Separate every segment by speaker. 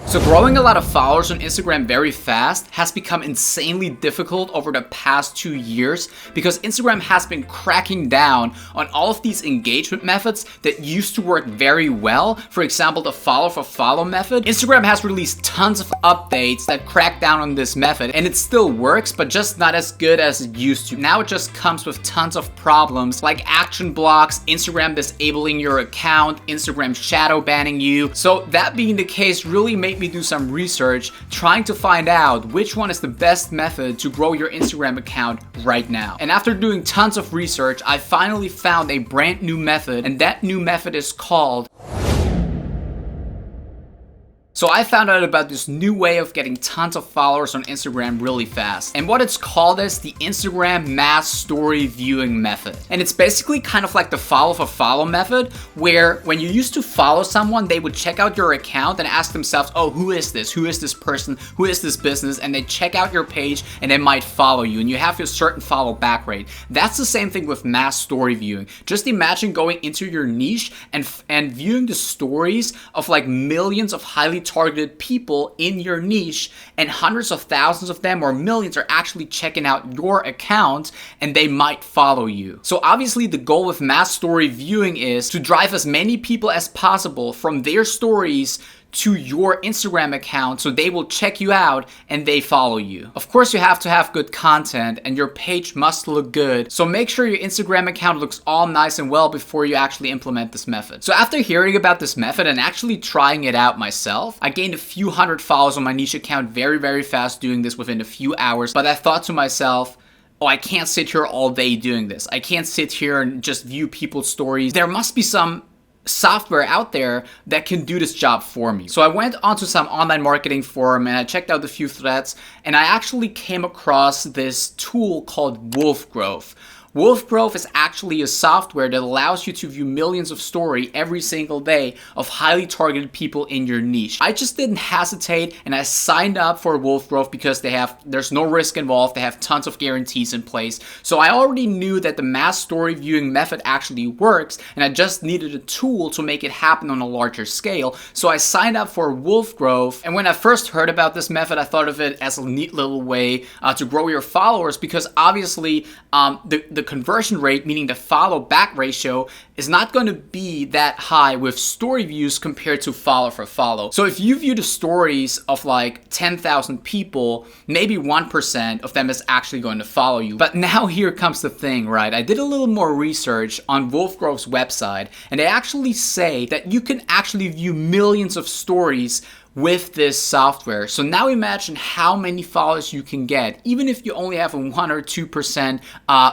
Speaker 1: So growing a lot of followers on Instagram very fast has become insanely difficult over the past 2 years because Instagram has been cracking down on all of these engagement methods that used to work very well. For example, the follow for follow method. Instagram has released tons of updates that crack down on this method, and it still works, but just not as good as it used to. Now it just comes with tons of problems like action blocks, Instagram disabling your account, Instagram shadow banning you. So that being the case really made me do some research trying to find out which one is the best method to grow your Instagram account right now. And after doing tons of research, I finally found a brand new method, and that new method is called. So I found out about this new way of getting tons of followers on Instagram really fast. And what it's called is the Instagram mass story viewing method. And it's basically kind of like the follow for follow method, where when you used to follow someone, they would check out your account and ask themselves, oh, who is this? Who is this person? Who is this business? And they check out your page and they might follow you, and you have your certain follow back rate. That's the same thing with mass story viewing. Just imagine going into your niche and viewing the stories of like millions of highly targeted people in your niche, and hundreds of thousands of them or millions are actually checking out your account and they might follow you. So obviously the goal with mass story viewing is to drive as many people as possible from their stories to your Instagram account so they will check you out and they follow you. Of course, you have to have good content and your page must look good. So make sure your Instagram account looks all nice and well before you actually implement this method. So after hearing about this method and actually trying it out myself, I gained a few hundred followers on my niche account very fast doing this within a few hours. But I thought to myself, oh, I can't sit here all day doing this. I can't sit here and just view people's stories. There must be some software out there that can do this job for me. So I went onto some online marketing forum and I checked out a few threads, and I actually came across this tool called Wolfgrove. Wolfgrove is actually a software that allows you to view millions of stories every single day of highly targeted people in your niche. I just didn't hesitate and I signed up for Wolfgrove because there's no risk involved. They have tons of guarantees in place. So I already knew that the mass story viewing method actually works, and I just needed a tool to make it happen on a larger scale. So I signed up for Wolfgrove, and when I first heard about this method, I thought of it as a neat little way to grow your followers, because obviously the conversion rate, meaning the follow back ratio, is not going to be that high with story views compared to follow for follow. So if you view the stories of like 10,000 people, maybe 1% of them is actually going to follow you. But now here comes the thing, right? I did a little more research on Wolfgrove's website, and they actually say that you can actually view millions of stories with this software. So now imagine how many followers you can get, even if you only have a 1 or 2%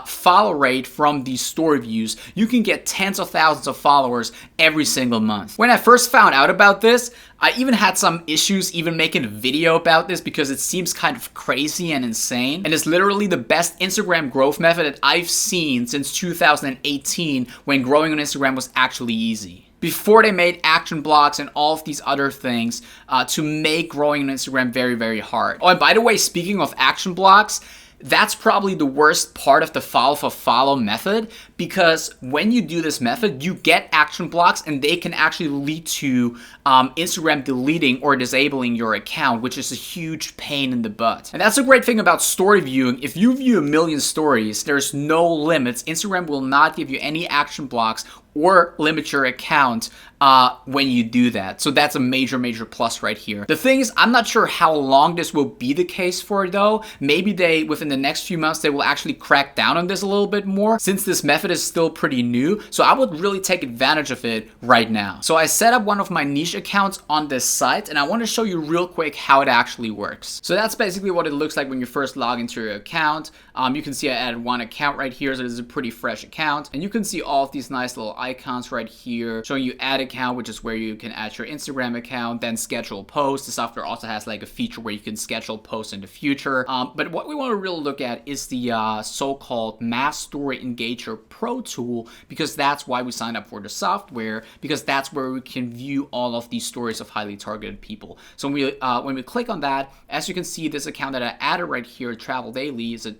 Speaker 1: follow rate from these story views. You can get tens of thousands of followers every single month. When I first found out about this, I even had some issues even making a video about this because it seems kind of crazy and insane. And it's literally the best Instagram growth method that I've seen since 2018, when growing on Instagram was actually easy. Before they made action blocks and all of these other things to make growing on Instagram very hard. Oh, and by the way, speaking of action blocks, that's probably the worst part of the follow for follow method, because when you do this method, you get action blocks and they can actually lead to Instagram deleting or disabling your account, which is a huge pain in the butt. And that's a great thing about story viewing. If you view 1 million stories, there's no limits. Instagram will not give you any action blocks or limit your account when you do that. So that's a major plus right here. The thing is, I'm not sure how long this will be the case for though. Maybe within the next few months, they will actually crack down on this a little bit more, since this method is still pretty new. So I would really take advantage of it right now. So I set up one of my niche accounts on this site, and I want to show you real quick how it actually works. So that's basically what it looks like when you first log into your account. You can see I added one account right here, so this is a pretty fresh account. And you can see all of these nice little icons right here showing you add account, which is where you can add your Instagram account, then schedule posts. The software also has like a feature where you can schedule posts in the future. But what we want to really look at is the so-called Mass Story Engager Pro tool, because that's why we signed up for the software, because that's where we can view all of these stories of highly targeted people. So when we click on that, as you can see, this account that I added right here, Travel Daily, is an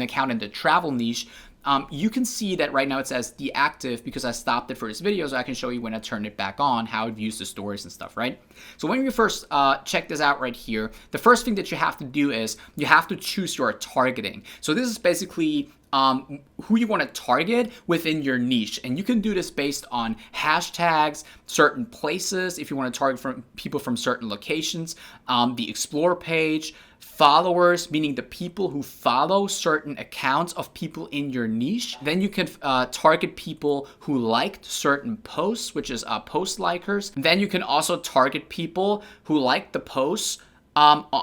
Speaker 1: account in the travel niche. you can see that right now it says deactive because I stopped it for this video, so I can show you when I turn it back on, how it views the stories and stuff, right? So when you first check this out right here, the first thing that you have to do is you have to choose your targeting. So this is basically who you want to target within your niche, and you can do this based on hashtags, certain places, if you want to target from people from certain locations, the explore page, followers, meaning the people who follow certain accounts of people in your niche. Then you can target people who liked certain posts, which is post likers. Then you can also target people who like the posts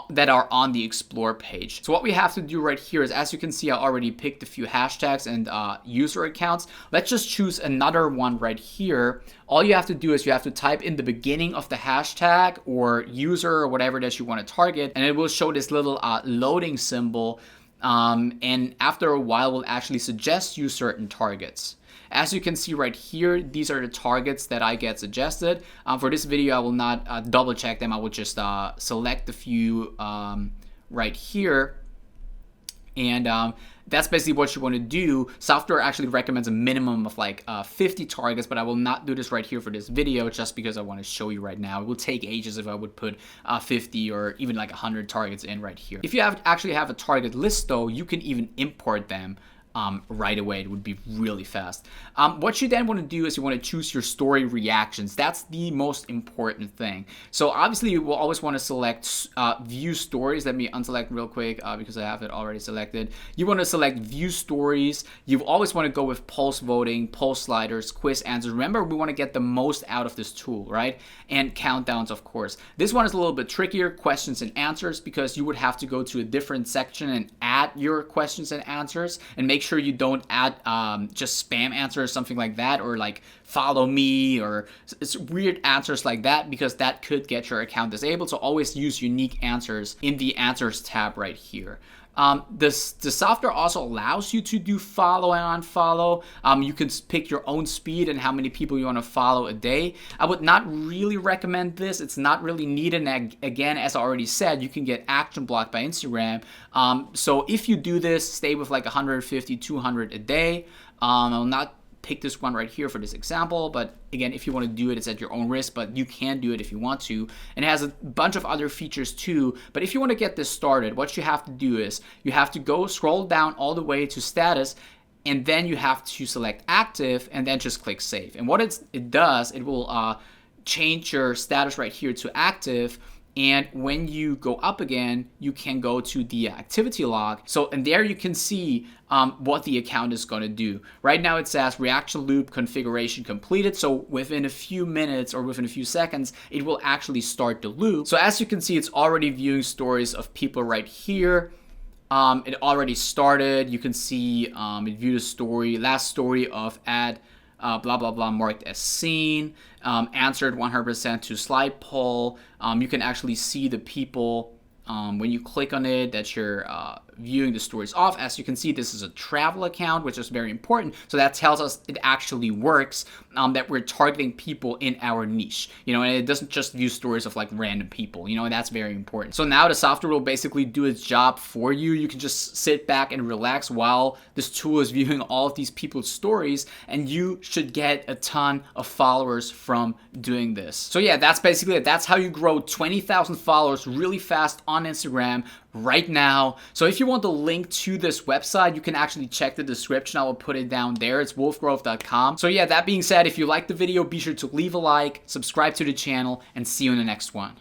Speaker 1: that are on the explore page. So what we have to do right here is, as you can see, I already picked a few hashtags and user accounts. Let's just choose another one right here. All you have to do is you have to type in the beginning of the hashtag or user or whatever that you want to target, and it will show this little loading symbol. And after a while, will actually suggest you certain targets. As you can see right here, these are the targets that I get suggested. For this video, I will not double check them. I will just select a few right here. And that's basically what you want to do. Software actually recommends a minimum of like 50 targets, but I will not do this right here for this video just because I want to show you right now. It will take ages if I would put 50 or even like 100 targets in right here. If you actually have a target list though, you can even import them right away. It would be really fast. What you then want to do is you want to choose your story reactions. That's the most important thing. So obviously you will always want to select view stories. Let me unselect real quick because I have it already selected. You want to select view stories. You always want to go with pulse voting, pulse sliders, quiz answers. Remember, we want to get the most out of this tool, right? And countdowns, of course. This one is a little bit trickier, questions and answers, because you would have to go to a different section and add your questions and answers, and make sure you don't add just spam answers or something like that, or like follow me, or it's weird answers like that, because that could get your account disabled. So always use unique answers in the answers tab right here. The software also allows you to do follow and unfollow. You can pick your own speed and how many people you want to follow a day. I would not really recommend this. It's not really needed. And again, as I already said, you can get action blocked by Instagram. So if you do this, stay with like 150, 200 a day. I'll not pick this one right here for this example, but again, if you want to do it, it's at your own risk, but you can do it if you want to. And it has a bunch of other features too. But if you want to get this started, what you have to do is you have to go scroll down all the way to status, and then you have to select active and then just click save. And what it does, it will change your status right here to active. And when you go up again, you can go to the activity log. So, and there you can see what the account is going to do. Right now it says reaction loop configuration completed. So within a few minutes or within a few seconds, it will actually start the loop. So as you can see, it's already viewing stories of people right here. It already started. You can see it viewed a story, last story of ad blah blah blah marked as seen, answered 100% to slide poll. You can actually see the people when you click on it that you're viewing the stories off. As you can see, this is a travel account, which is very important. So that tells us it actually works, that we're targeting people in our niche, you know, and it doesn't just view stories of like random people, you know, and that's very important. So now the software will basically do its job for you. You can just sit back and relax while this tool is viewing all of these people's stories, and you should get a ton of followers from doing this. So yeah, that's basically it. That's how you grow 20,000 followers really fast on Instagram right now. So if you want the link to this website, you can actually check the description. I will put it down there. It's wolfgrove.com. So yeah, that being said, if you liked the video, be sure to leave a like, subscribe to the channel, and see you in the next one.